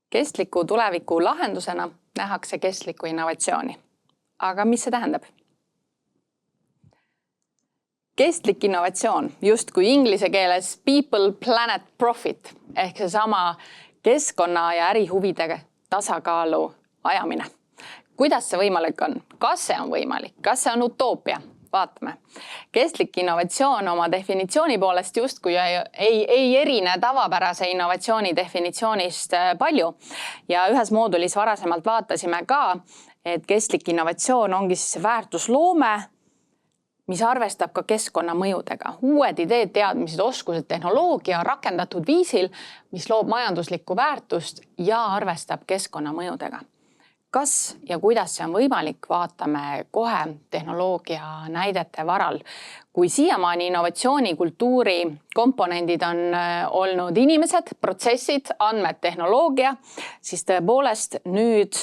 Kestliku tuleviku lahendusena nähakse kestlikku innovatsiooni. Aga mis see tähendab? Kestlik innovatsioon, justkui inglise keeles people, planet, profit ehk seesama keskkonna ja ärihuvide tasakaalu ajamine. Kuidas see võimalik on? Kas see on võimalik? Kas see on utoopia? Vaatame. Kestlik innovatsioon oma definitsiooni poolest justkui ei erine tavapärase innovatsiooni definitsioonist palju. Ja ühes moodulis varasemalt vaatasime ka, et kestlik innovatsioon ongi siis väärtusloome, mis arvestab ka keskkonna mõjudega. Uued ideed, teadmised, oskused, tehnoloogia rakendatud viisil, mis loob majanduslikku väärtust ja arvestab keskkonna mõjudega. Kas ja kuidas see on võimalik, vaatame kohe tehnoloogia näidete varal. Kui siiamaani innovatsioonikultuuri komponendid on olnud inimesed, protsessid, andmed, tehnoloogia, siis tõepoolest nüüd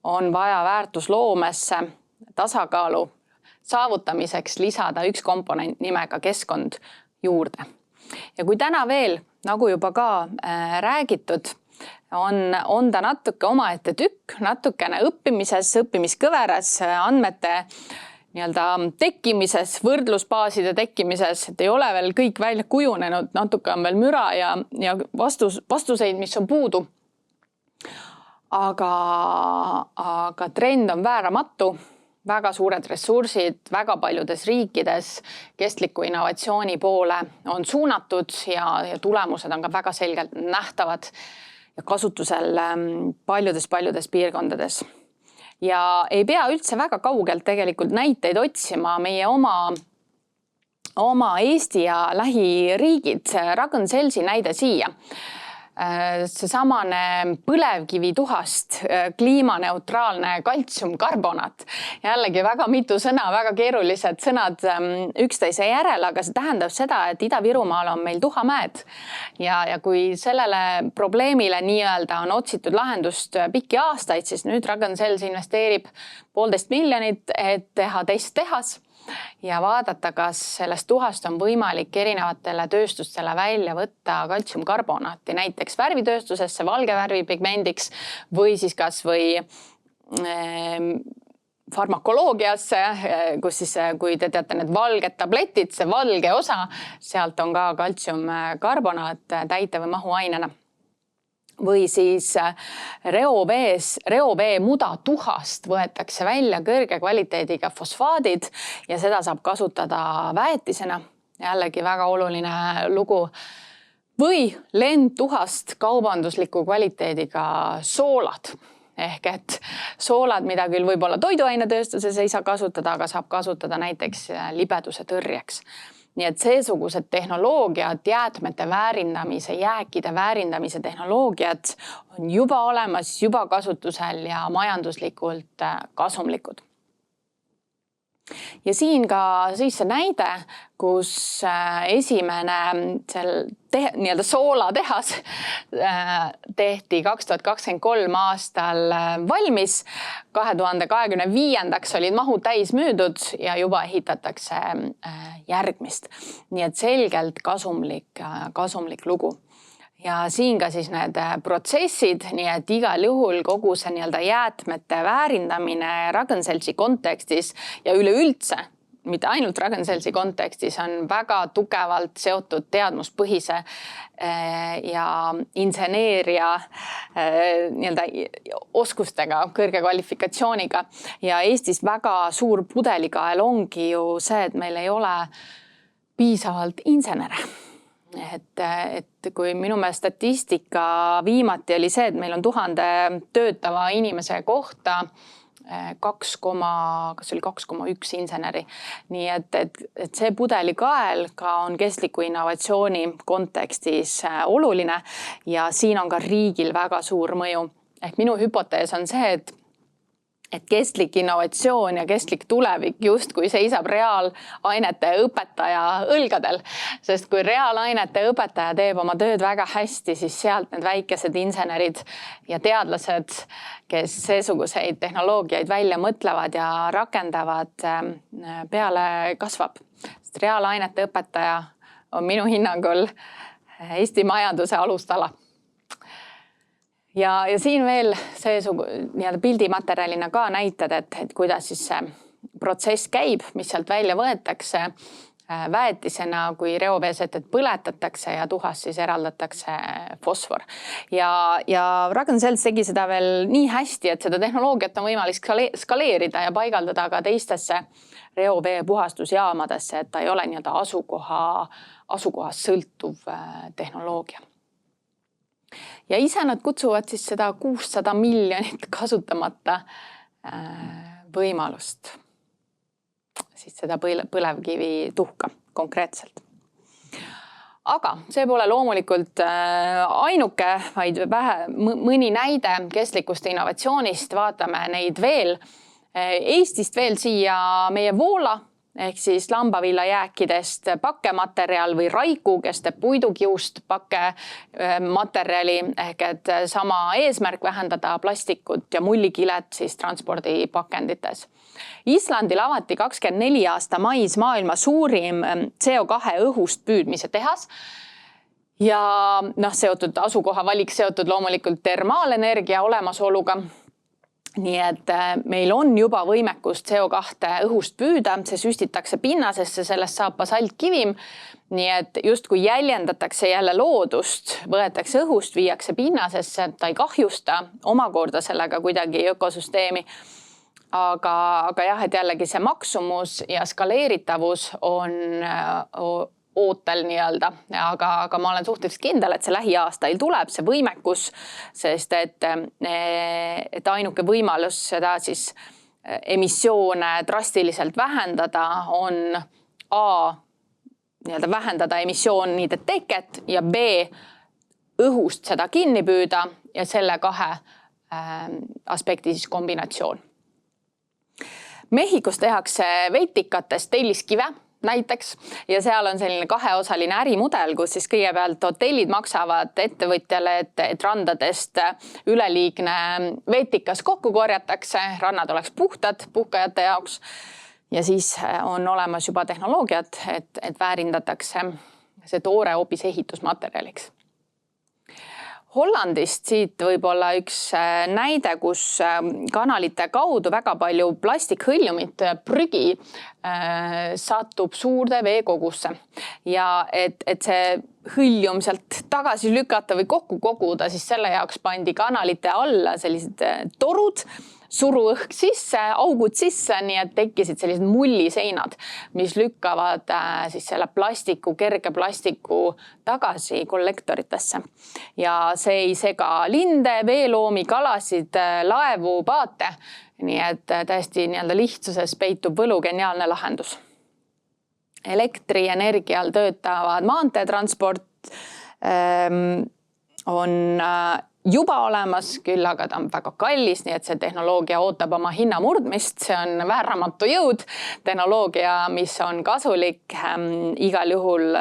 on vaja väärtusloomesse tasakaalu saavutamiseks lisada üks komponent nimega keskkond juurde. Ja kui täna veel, nagu juba ka räägitud, on ta natuke omaette tükk, natukene õppimises, õppimiskõveras, andmete tekkimises, võrdlusbaaside tekkimises, et ei ole veel kõik välja kujunenud, natuke on veel müra ja vastuseid, mis on puudu. Aga trend on vääramatu, väga suured ressursid, väga paljudes riikides kestliku innovatsiooni poole on suunatud ja tulemused on ka väga selgelt nähtavad ja kasutusel paljudes piirkondades. Ja ei pea üldse väga kaugelt tegelikult näiteid otsima meie oma Eesti ja lähiriigid. Ragn-Sellsi näide siia. Seesamane põlevkivi tuhast kliimaneutraalne kaltsiumkarbonaat. Jällegi väga mitu sõna, väga keerulised sõnad üksteise järel, aga see tähendab seda, et Ida-Virumaal on meil tuhamäed. Ja kui sellele probleemile nii-öelda on otsitud lahendust pikki aastaid, siis nüüd Ragn-Sells investeerib 1,5 miljonit, et teha testtehas ja vaadata, kas sellest tuhast on võimalik erinevatele tööstustele välja võtta kaltsiumkarbonaati, näiteks värvitööstusesse, valge värvipigmendiks või siis kas või farmakoloogiasse, kus siis, kui te teate need valged tabletid, see valge osa, sealt on ka kaltsiumkarbonaat täite või mahuainena. Või siis reovee muda tuhast võetakse välja kõrge kvaliteediga fosfaadid ja seda saab kasutada väetisena. Jällegi väga oluline lugu. Või lendtuhast kaubandusliku kvaliteediga soolad. Ehk et soolad, mida küll võib-olla toiduainetööstuses ei saa kasutada, aga saab kasutada näiteks libeduse tõrjeks. Nii et seesugused tehnoloogiad, jäätmete väärindamise, jääkide väärindamise tehnoloogiad on juba olemas, juba kasutusel ja majanduslikult kasumlikud. Ja siin ka siis see näide, kus esimene soolatehas tehti 2023 aastal valmis. 2025 olid mahud täis müüdud ja juba ehitatakse järgmist. Nii et selgelt kasumlik lugu. Ja siin ka siis need protsessid, nii et igal juhul kogu see jäätmete väärindamine Ragn-Sellsi kontekstis ja üleüldse, mitte ainult Ragn-Sellsi kontekstis, on väga tugevalt seotud teadmuspõhise ja inseneeria oskustega, kõrge kvalifikatsiooniga. Ja Eestis väga suur pudelikael ongi ju see, et meil ei ole piisavalt insenere. Et kui minu meelest statistika viimati oli see, et meil on 1000 töötava inimese kohta 2,1 inseneri. Nii et see pudelikael ka on kestliku innovatsiooni kontekstis oluline ja siin on ka riigil väga suur mõju. Ehk minu hüpotees on see, et et kestlik innovatsioon ja kestlik tulevik justkui seisab reaalainete õpetaja õlgadel, sest kui reaalainete õpetaja teeb oma tööd väga hästi, siis sealt need väikesed insenerid ja teadlased, kes seesuguseid tehnoloogiaid välja mõtlevad ja rakendavad, peale kasvab. Sest reaalainete õpetaja on minu hinnangul Eesti majanduse alustala. Ja siin veel see pildimaterjalina ka näited, et kuidas siis see protsess käib, mis sealt välja võetakse väetisena, kui reoveesetet põletatakse ja tuhas siis eraldatakse fosfor. Ja Ragn Sells tegi seda veel nii hästi, et seda tehnoloogiat on võimalik skaleerida ja paigaldada ka teistesse reovee puhastusjaamadesse, et ta ei ole nii-öelda asukohast sõltuv tehnoloogia. Ja ise nad kutsuvad siis seda 600 miljonit kasutamata võimalust, siis seda põlevkivi tuhka konkreetselt. Aga see pole loomulikult ainuke, vaid mõni näide kestlikust innovatsioonist, vaatame neid veel. Eestist veel siia meie Voola, ehk siis lambavillajääkidest pakkematerjal või Raiku, kes teeb puidukiust pakkematerjali, ehk et sama eesmärk vähendada plastikut ja mullikilet siis transpordipakendites. Islandil avati 24 aasta mais maailma suurim CO2 õhust püüdmise tehas. Ja seotud asukoha valik seotud loomulikult termaalenergia olemasoluga. Nii et meil on juba võimekus CO2 õhust püüda, see süstitakse pinnasesse, sellest saab basaltkivim. Nii et just kui jäljendatakse jälle loodust, võetakse õhust, viiakse pinnasesse, ta ei kahjusta omakorda sellega kuidagi ökosüsteemi. Aga jah, et jällegi see maksumus ja skaleeritavus on ootel nii-öelda, aga ma olen suhteliselt kindel, et see lähiaastail tuleb see võimekus, sest et ainuke võimalus seda siis emissioone drastiliselt vähendada on A, nii-öelda vähendada emissioonide teket ja B, õhust seda kinni püüda ja selle kahe aspekti siis kombinatsioon. Mehhikos tehakse veitikatest telliskive näiteks ja seal on selline kaheosaline ärimudel, kus siis kõigepealt hotellid maksavad ettevõtjale, et randadest üleliigne veetikas kokku korjatakse, rannad oleks puhtad puhkajate jaoks ja siis on olemas juba tehnoloogiad, et väärindatakse see toore hoopis ehitusmaterjaliks. Hollandist siit võib olla üks näide, kus kanalite kaudu väga palju plastikhõljumit, prügi satub suurde veekogusse ja et see hõljum sealt tagasi lükata või kokku koguda, siis selle jaoks pandi kanalite alla sellised torud, suru õhk sisse, augud sisse, nii et tekkisid sellised mulliseinad, mis lükkavad siis selle kerge plastiku tagasi kollektoritesse. Ja see ei sega linde, veeloomi, kalasid, laevu, paate. Nii et täiesti nii-öelda lihtsuses peitub võlugeniaalne lahendus. Elektrienergial töötavad maanteetransport on juba olemas, küll aga ta on väga kallis, nii et see tehnoloogia ootab oma hinna murdmist. See on vääramatu jõud, tehnoloogia, mis on kasulik. Igal juhul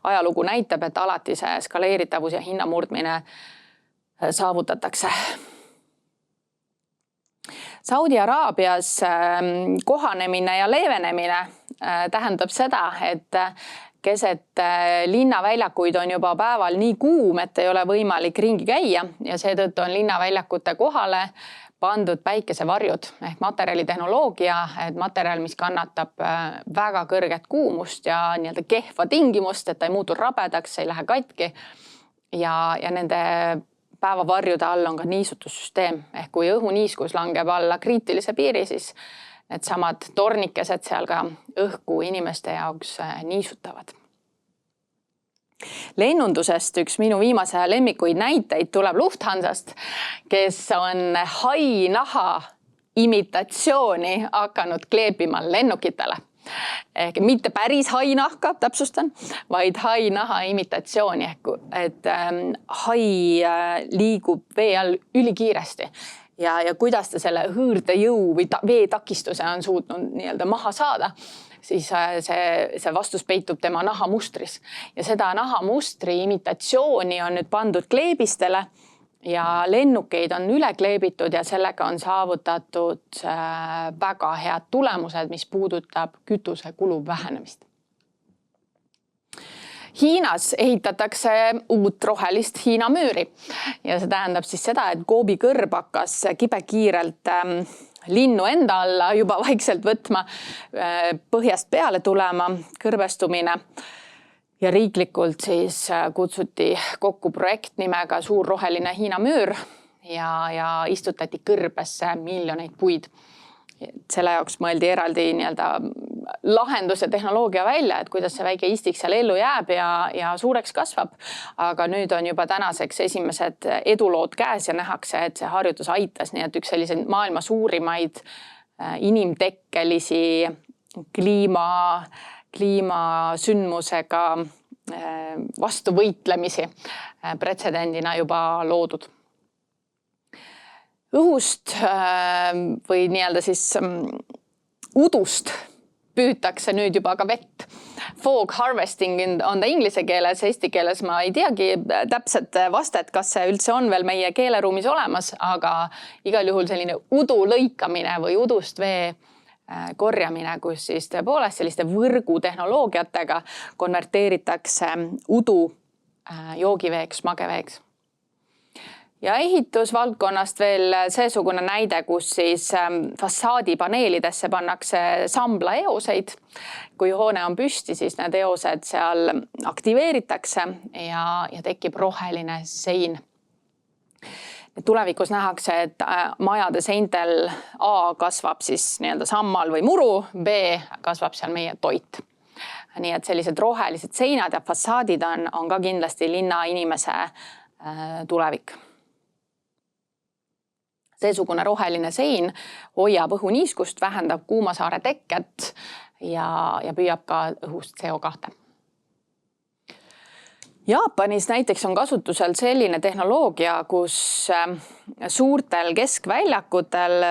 ajalugu näitab, et alati see skaleeritavus ja hinna murdmine saavutatakse. Saudi Araabias kohanemine ja leevenemine tähendab seda, et keset linnaväljakuid on juba päeval nii kuum, et ei ole võimalik ringi käia ja seetõttu on linnaväljakute kohale pandud päikesevarjud ehk materjalitehnoloogia, et materjal, mis kannatab väga kõrget kuumust ja nii-öelda kehva tingimust, et ta ei muutu rabedaks, ei lähe katki ja nende päevavarjude all on ka niisutussüsteem ehk kui õhuniiskus langeb alla kriitilise piiri, siis need samad tornikesed seal ka õhku inimeste jaoks niisutavad. Lennundusest üks minu viimase lemmikuid näiteid tuleb Lufthansast, kes on hainaha imitatsiooni hakanud kleepima lennukitele. Ehk mitte päris hainahka, täpsustan, vaid hainaha imitatsiooni, et hai liigub vee all ülikiiresti. ja kuidas ta selle hõõrdejõu või veetakistuse on suutnud nii-öelda maha saada, siis see vastus peitub tema nahamustris. Ja seda nahamustri imitatsiooni on nüüd pandud kleebistele ja lennukeid on üle kleebitud ja sellega on saavutatud väga head tulemused, mis puudutab kütuse kulu vähenemist. Hiinas ehitatakse uut rohelist Hiina müüri ja see tähendab siis seda, et Gobi kõrb hakkas kibekiirelt linnu enda alla juba vaikselt võtma, põhjast peale tulema, kõrbestumine ja riiklikult siis kutsuti kokku projekt nimega Suur roheline Hiina müür ja istutati kõrbesse miljoneid puid. Selle jaoks mõeldi eraldi nii-öelda lahendus ja tehnoloogia välja, et kuidas see väike istik seal ellu jääb ja suureks kasvab. Aga nüüd on juba tänaseks esimesed edulood käes ja nähakse, et see harjutus aitas. Nii et üks selliseid maailma suurimaid inimtekkelisi kliimasündmusega vastu võitlemisi pretsedendina juba loodud. Õhust või nii-öelda siis udust püütakse nüüd juba ka vett. Fog harvesting on ta inglise keeles, eesti keeles ma ei teagi täpselt vastet, kas see üldse on veel meie keeleruumis olemas, aga igal juhul selline udu lõikamine või udust vee korjamine, kus siis tõepoolest selliste võrgutehnoloogiatega konverteeritakse udu joogiveeks, mageveeks. Ja ehitusvaldkonnast veel seesugune näide, kus siis fassaadipaneelidesse pannakse sambla eoseid. Kui hoone on püsti, siis need eosed seal aktiveeritakse ja tekib roheline sein. Tulevikus nähakse, et majade seintel A kasvab siis nii-öelda sammal või muru, B kasvab seal meie toit. Nii et sellised rohelised seinad ja fassaadid on ka kindlasti linna inimese tulevik. Seesugune roheline sein hoiab õhuniiskust, vähendab kuumasaare tekket ja püüab ka õhust CO2. Jaapanis näiteks on kasutusel selline tehnoloogia, kus suurtel keskväljakutel,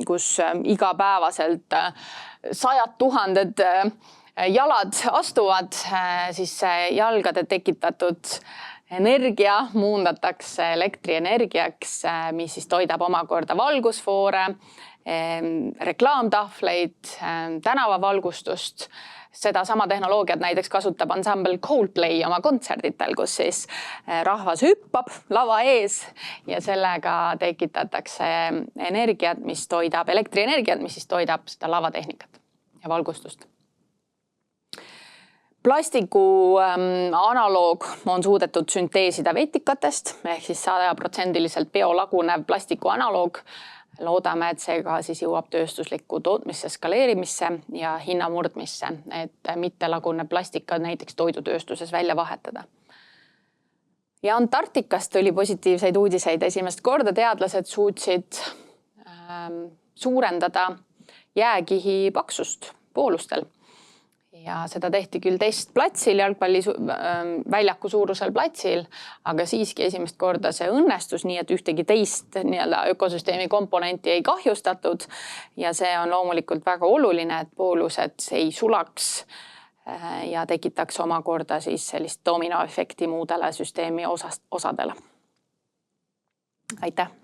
kus igapäevaselt 100 000 jalad astuvad, siis jalgade tekitatud energia muundatakse elektrienergiaks, mis siis toidab omakorda valgusfoore, reklaamtahvleid, tänavavalgustust. Seda sama tehnoloogiat näiteks kasutab ansambel Coldplay oma kontserditel, kus siis rahvas hüppab lava ees ja sellega tekitatakse energiat, mis toidab, elektrienergiat, mis siis toidab seda lavatehnikat ja valgustust. Plastiku analoog on suudetud sünteesida vetikatest, ehk siis 100% biolagunev plastiku analoog. Loodame, et see ka siis jõuab tööstuslikku tootmisse, skaleerimisse ja hinnamurdmisse, et mitte lagunev plastika näiteks toidutööstuses välja vahetada. Ja Antarktikast tuli positiivseid uudiseid. Esimest korda teadlased suutsid suurendada jääkihi paksust poolustel. Ja seda tehti küll testplatsil, jalgpalliväljaku suurusel platsil, aga siiski esimest korda see õnnestus, nii et ühtegi teist ökosüsteemi komponenti ei kahjustatud. Ja see on loomulikult väga oluline, et poolused ei sulaks ja tekitaks omakorda siis sellist dominoefekti muudele süsteemi osadele. Aitäh!